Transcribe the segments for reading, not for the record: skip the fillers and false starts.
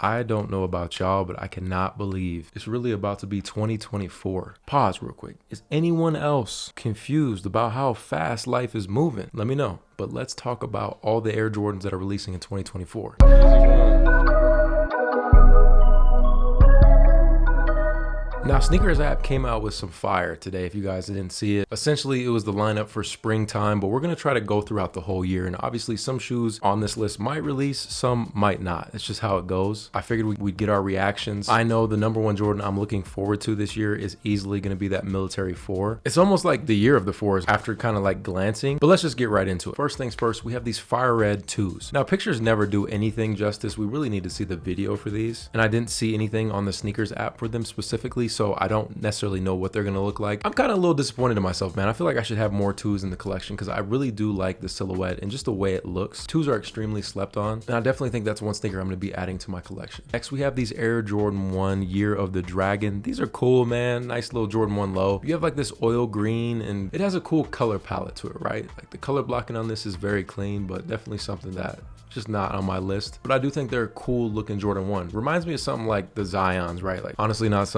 I don't know about y'all, but I cannot believe it's really about to be 2024. Pause real quick. Is anyone else confused about how fast life is moving? Let me know. But let's talk about all the Air Jordans that are releasing in 2024. Now, Sneakers app came out with some fire today, if you guys didn't see it. Essentially, it was the lineup for springtime, but we're going to try to go throughout the whole year. And obviously, some shoes on this list might release, some might not. It's just how it goes. I figured we'd get our reactions. I know the number one Jordan I'm looking forward to this year is easily going to be that Military 4. It's almost like the year of the 4s after kind of like glancing, but let's just get right into it. First things first, we have these fire red 2s. Now, pictures never do anything justice. We really need to see the video for these. And I didn't see anything on the Sneakers app for them specifically, so I don't necessarily know what they're gonna look like. I'm kind of a little disappointed in myself, man. I feel like I should have more 2s in the collection because I really do like the silhouette and just the way it looks. 2s are extremely slept on, and I definitely think that's one sneaker I'm gonna be adding to my collection. Next, we have these Air Jordan 1 Year of the Dragon. These are cool, man. Nice little Jordan 1 low. You have like this oil green, and it has a cool color palette to it, right? Like the color blocking on this is very clean, but definitely something that just not on my list. But I do think they're a cool looking Jordan 1. Reminds me of something like the Zions, right? Like honestly, not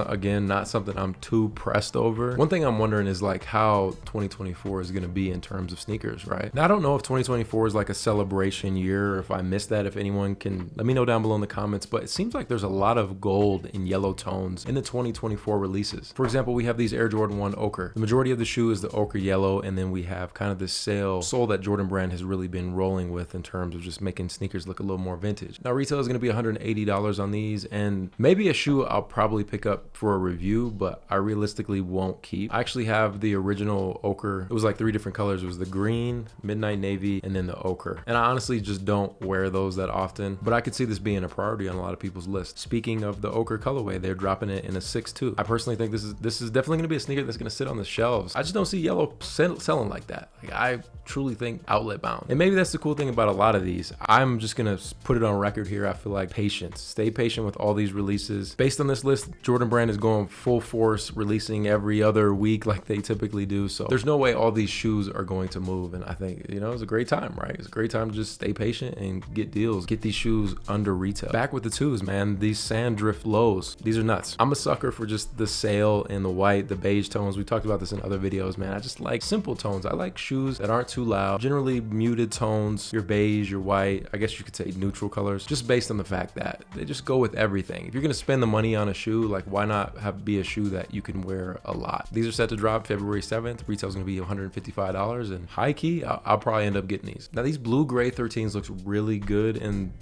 something I'm too pressed over. One thing I'm wondering is like how 2024 is gonna be in terms of sneakers, right? Now I don't know if 2024 is like a celebration year or if I missed that. If anyone can let me know down below in the comments, but it seems like there's a lot of gold and yellow tones in the 2024 releases. For example, we have these Air Jordan 1 ochre. The majority of the shoe is the ochre yellow, and then we have kind of this sole that Jordan Brand has really been rolling with in terms of just making sneakers look a little more vintage. Now retail is going to be $180 on these, and maybe a shoe I'll probably pick up for a review, but I realistically won't keep. I actually have the original ochre. It was like 3 different colors. It was the green, midnight navy, and then the ochre. And I honestly just don't wear those that often, but I could see this being a priority on a lot of people's list. Speaking of the ochre colorway, they're dropping it in a 6.2. I personally think this is definitely going to be a sneaker that's going to sit on the shelves. I just don't see yellow selling like that. Like I truly think outlet bound. And maybe that's the cool thing about a lot of these. I'm just gonna put it on record here. I feel like patience. Stay patient with all these releases. Based on this list, Jordan Brand is going full force, releasing every other week like they typically do. So there's no way all these shoes are going to move. And I think, you know, it's a great time, right? It's a great time to just stay patient and get deals. Get these shoes under retail. Back with the 2s, man. These sand drift lows. These are nuts. I'm a sucker for just the sail and the white, the beige tones. We talked about this in other videos, man. I just like simple tones. I like shoes that aren't too loud. Generally muted tones. Your beige, your white. I guess you could say neutral colors, just based on the fact that they just go with everything. If you're gonna spend the money on a shoe, like why not be a shoe that you can wear a lot? These are set to drop February 7th. Retail's gonna be $155, and high key, I'll probably end up getting these. Now these blue gray 13s looks really good in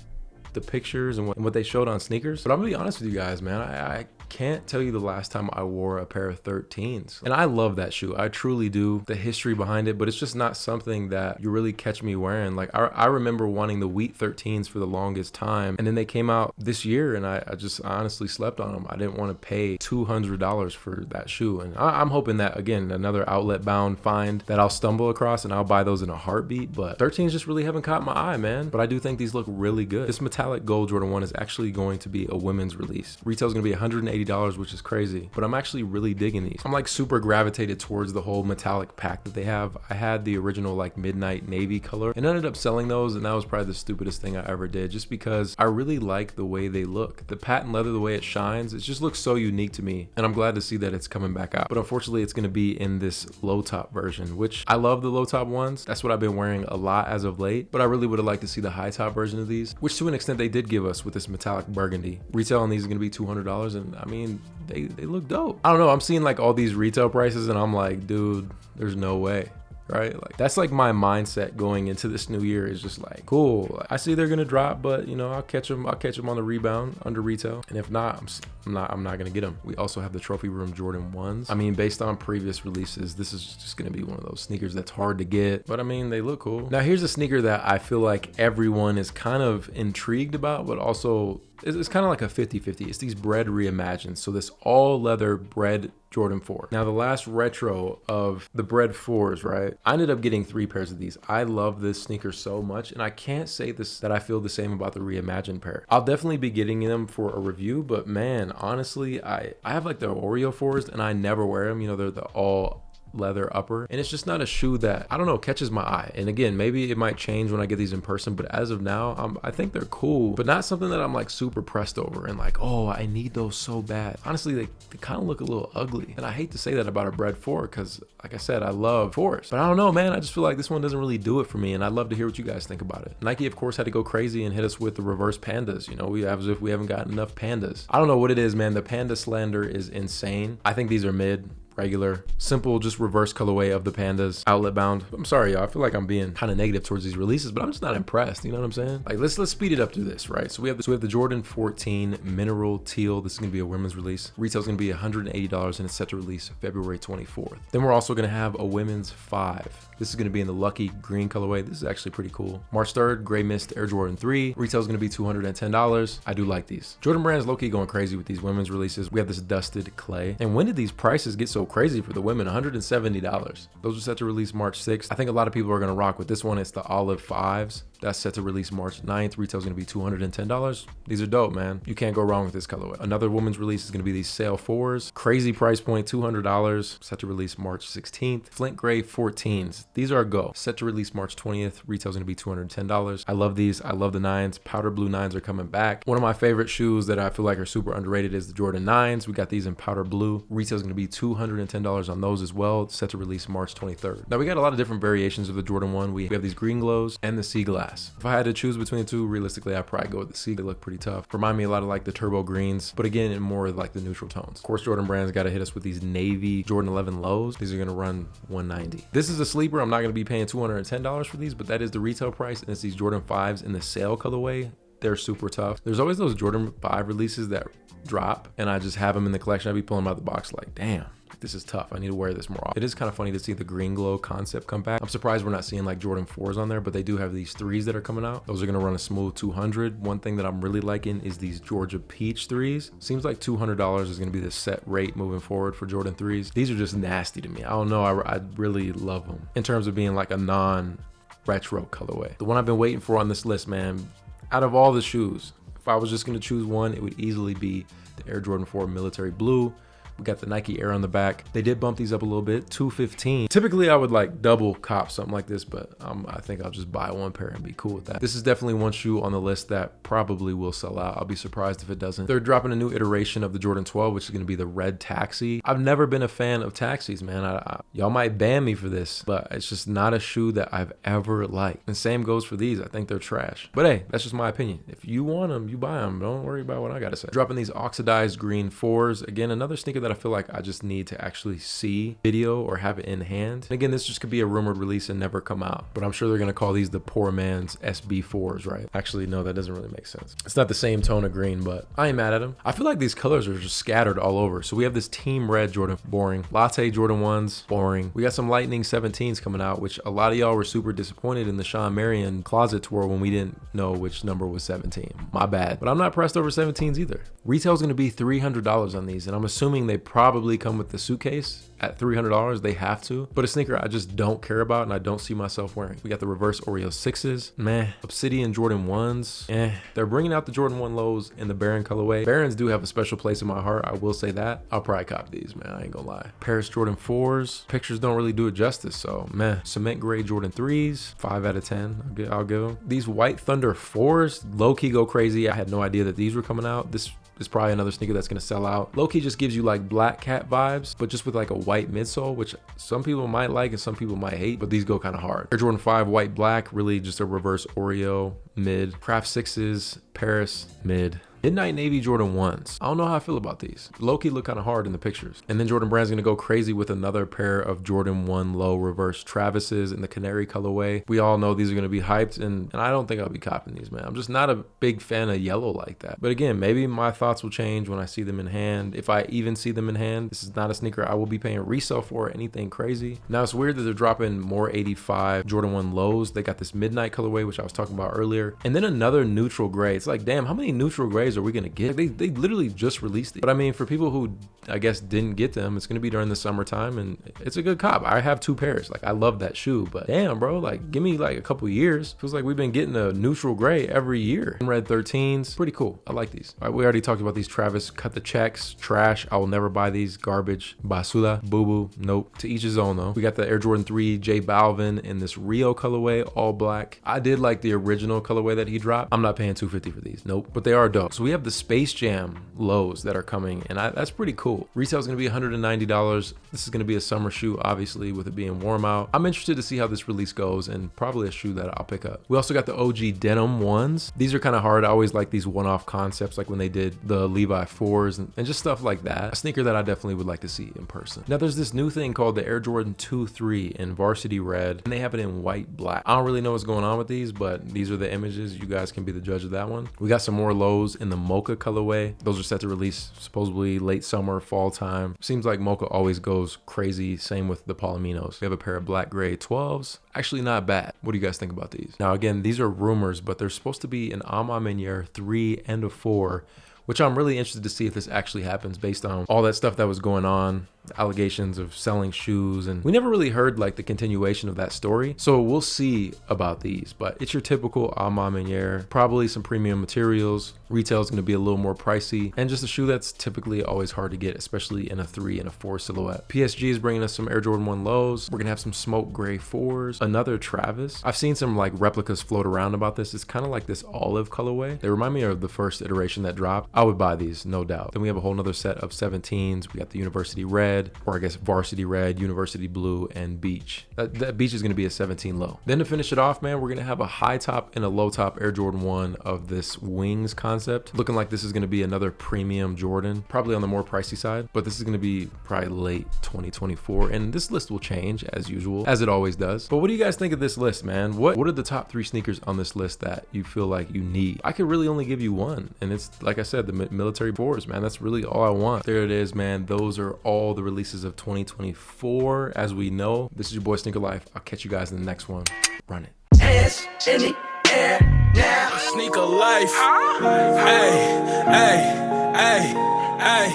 the pictures and what they showed on sneakers, but I'm gonna be honest with you guys, man. I can't tell you the last time I wore a pair of 13s, and I love that shoe. I truly do. The history behind it, but it's just not something that you really catch me wearing. Like I remember wanting the wheat 13s for the longest time, and then they came out this year, and I just honestly slept on them. I didn't want to pay $200 for that shoe, and I'm hoping that, again, another outlet bound find that I'll stumble across and I'll buy those in a heartbeat. But 13s just really haven't caught my eye, man. But I do think these look really good. This metallic gold Jordan 1 is actually going to be a women's release. Retail's gonna be $180, which is crazy, but I'm actually really digging these. I'm like super gravitated towards the whole metallic pack that they have. I had the original like midnight navy color and ended up selling those, and that was probably the stupidest thing I ever did, just because I really like the way they look. The patent leather, the way it shines, it just looks so unique to me, and I'm glad to see that it's coming back out. But unfortunately, it's gonna be in this low top version, which I love the low top ones. That's what I've been wearing a lot as of late, but I really would have liked to see the high top version of these, which to an extent they did give us with this metallic burgundy. Retail on these is gonna be $200, and I mean, they look dope. I don't know, I'm seeing like all these retail prices and I'm like, dude, there's no way, right? Like that's like my mindset going into this new year, is just like, cool, I see they're gonna drop, but you know, I'll catch them on the rebound under retail, and if not, I'm not gonna get them. We also have the Trophy Room Jordan 1s. I mean, based on previous releases, this is just gonna be one of those sneakers that's hard to get, but I mean, they look cool. Now here's a sneaker that I feel like everyone is kind of intrigued about, but also it's kind of like a 50-50. It's these Bred reimagined. So this all leather Bred Jordan 4. Now the last retro of the Bred 4s, right? I ended up getting 3 pairs of these. I love this sneaker so much, and I can't say this that I feel the same about the reimagined pair. I'll definitely be getting them for a review, but man, honestly, I have like the Oreo 4s and I never wear them. You know, they're the all leather upper, and it's just not a shoe that, I don't know, catches my eye. And again, maybe it might change when I get these in person, but as of now, I think they're cool, but not something that I'm like super pressed over and like, oh, I need those so bad. Honestly, they kind of look a little ugly, and I hate to say that about a Bred 4 because, like I said, I love 4s, but I don't know, man. I just feel like this one doesn't really do it for me, and I'd love to hear what you guys think about it. Nike, of course, had to go crazy and hit us with the reverse pandas. You know, we have as if we haven't gotten enough pandas. I don't know what it is, man. The panda slander is insane. I think these are mid. Regular, simple, just reverse colorway of the pandas, outlet bound. I'm sorry, y'all. I feel like I'm being kind of negative towards these releases, but I'm just not impressed. You know what I'm saying? Like, let's speed it up through this, right? So we have the Jordan 14 Mineral Teal. This is gonna be a women's release. Retail's gonna be $180, and it's set to release February 24th. Then we're also gonna have a women's 5. This is gonna be in the Lucky Green colorway. This is actually pretty cool. March 3rd, Gray Mist Air Jordan 3. Retail's gonna be $210. I do like these. Jordan Brand's low-key going crazy with these women's releases. We have this Dusted Clay. And when did these prices get so crazy for the women? $170. Those are set to release March 6th. I think a lot of people are gonna rock with this one. It's the Olive 5s. That's set to release March 9th. Retail's gonna be $210. These are dope, man. You can't go wrong with this colorway. Another women's release is gonna be these Sail 4s. Crazy price point, $200. Set to release March 16th. Flint Gray 14s. These are a go. Set to release March 20th. Retail's gonna be $210. I love these. I love the 9s. Powder blue 9s are coming back. One of my favorite shoes that I feel like are super underrated is the Jordan 9s. We got these in powder blue. Retail's gonna be $210 on those as well. Set to release March 23rd. Now we got a lot of different variations of the Jordan 1. We have these green glows and the sea glass. If I had to choose between the two, realistically, I'd probably go with the sea. They look pretty tough. Remind me a lot of like the turbo greens, but again, in more like the neutral tones. Of course, Jordan Brand's got to hit us with these navy Jordan 11 lows. These are going to run $190. This is a sleeper. I'm not going to be paying $210 for these, but that is the retail price. And it's these Jordan 5s in the Sail colorway. They're super tough. There's always those Jordan 5 releases that drop, and I just have them in the collection. I'd be pulling them out of the box like, damn, this is tough. I need to wear this more often. It is kind of funny to see the green glow concept come back. I'm surprised we're not seeing like Jordan 4s on there, but they do have these 3s that are coming out. Those are going to run a smooth 200. One thing that I'm really liking is these Georgia Peach 3s. Seems like $200 is going to be the set rate moving forward for Jordan 3s. These are just nasty to me. I don't know. I really love them in terms of being like a non-retro colorway. The one I've been waiting for on this list, man, out of all the shoes, if I was just going to choose one, it would easily be the Air Jordan 4 Military Blue. We got the Nike Air on the back. They did bump these up a little bit, $215. Typically, I would like double cop something like this, but I think I'll just buy one pair and be cool with that. This is definitely one shoe on the list that probably will sell out. I'll be surprised if it doesn't. They're dropping a new iteration of the Jordan 12, which is going to be the red taxi. I've never been a fan of taxis, man. Y'all might ban me for this, but it's just not a shoe that I've ever liked. And same goes for these. I think they're trash. But hey, that's just my opinion. If you want them, you buy them. Don't worry about what I got to say. Dropping these oxidized green 4s. Again, another sneaker that I feel like I just need to actually see video or have it in hand. And again, this just could be a rumored release and never come out, but I'm sure they're going to call these the poor man's SB4s, right? Actually, no, that doesn't really make sense. It's not the same tone of green, but I ain't mad at them. I feel like these colors are just scattered all over. So we have this team red Jordan, boring. Latte Jordan 1s, boring. We got some Lightning 17s coming out, which a lot of y'all were super disappointed in the Sean Marion closet tour when we didn't know which number was 17. My bad, but I'm not pressed over 17s either. Retail's going to be $300 on these, and I'm assuming they probably come with the suitcase at $300. They have to, but a sneaker I just don't care about and I don't see myself wearing. We got the reverse Oreo 6s, meh. Obsidian Jordan 1s, eh. They're bringing out the Jordan 1 lows in the Baron colorway. Barons do have a special place in my heart, I will say that. I'll probably cop these, man, I ain't gonna lie. Paris Jordan 4s, pictures don't really do it justice, so meh. Cement gray Jordan 3s, 5 out of 10, I'll give them. These White Thunder 4s, low-key go crazy. I had no idea that these were coming out. This is probably another sneaker that's gonna sell out. Low-key just gives you like Black Cat vibes, but just with like a white midsole, which some people might like and some people might hate, but these go kind of hard. Air Jordan 5 white black, really just a reverse Oreo mid. Craft 6s, Paris mid. Midnight Navy Jordan 1s. I don't know how I feel about these. Low-key look kind of hard in the pictures. And then Jordan Brand's gonna go crazy with another pair of Jordan 1 low reverse Travises in the canary colorway. We all know these are gonna be hyped, and I don't think I'll be copping these, man. I'm just not a big fan of yellow like that. But again, maybe my thoughts will change when I see them in hand. If I even see them in hand, this is not a sneaker I will be paying resale for or anything crazy. Now it's weird that they're dropping more 85 Jordan 1 lows. They got this midnight colorway, which I was talking about earlier, and then another neutral gray. It's like, damn, how many neutral grays colorways are we gonna get? They literally just released it. But I mean, for people who I guess didn't get them, it's gonna be during the summertime, and it's a good cop. I have 2 pairs. Like, I love that shoe, but damn, bro, like, give me like a couple years. Feels like we've been getting a neutral gray every year. Red 13s, pretty cool. I like these. All right, we already talked about these. Travis, cut the checks, trash. I will never buy these. Garbage, basura, boo boo. Nope. To each his own though. We got the Air Jordan 3 J Balvin in this Rio colorway, all black. I did like the original colorway that he dropped. I'm not paying $250 for these. Nope. But they are dope. So we have the Space Jam lows that are coming, and that's pretty cool. Retail is gonna be $190. This is gonna be a summer shoe, obviously, with it being warm out. I'm interested to see how this release goes, and probably a shoe that I'll pick up. We also got the OG denim ones. These are kind of hard. I always like these one-off concepts, like when they did the Levi 4s and just stuff like that. A sneaker that I definitely would like to see in person. Now there's this new thing called the Air Jordan 2-3 in varsity red, and they have it in white black. I don't really know what's going on with these, but these are the images. You guys can be the judge of that one. We got some more lows in the Mocha colorway. Those are set to release supposedly late summer, fall time. Seems like Mocha always goes crazy. Same with the Palominos. We have a pair of black gray 12s. Actually not bad. What do you guys think about these? Now again, these are rumors, but there's supposed to be an A Ma Maniére 3 and a 4, which I'm really interested to see if this actually happens based on all that stuff that was going on, allegations of selling shoes, and we never really heard like the continuation of that story. So we'll see about these, but it's your typical A Ma Maniére, probably some premium materials. Retail is going to be a little more pricey, and just a shoe that's typically always hard to get, especially in a 3 and a 4 silhouette. PSG is bringing us some Air Jordan 1 lows. We're gonna have some smoke gray 4s, another Travis. I've seen some like replicas float around about this. It's kind of like this olive colorway. They remind me of the first iteration that dropped. I would buy these, no doubt. Then we have a whole nother set of 17s. We got the University Red, or I guess Varsity Red, University Blue, and Beach. That Beach is gonna be a 17 low. Then to finish it off, man, we're gonna have a high top and a low top Air Jordan 1 of this wings concept. Looking like this is gonna be another premium Jordan, probably on the more pricey side, but this is gonna be probably late 2024. And this list will change as usual, as it always does. But what do you guys think of this list, man? What are the top 3 sneakers on this list that you feel like you need? I could really only give you one, and it's, like I said, the military 4s, man. That's really all I want. There it is, man. Those are all the releases of 2024 as we know. This is your boy Sneaker Life. I'll catch you guys in the next one. Run it. Hands in the air now. Sneaker Life. Hey, hey, hey, hey,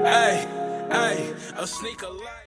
hey, hey. A Sneaker Life.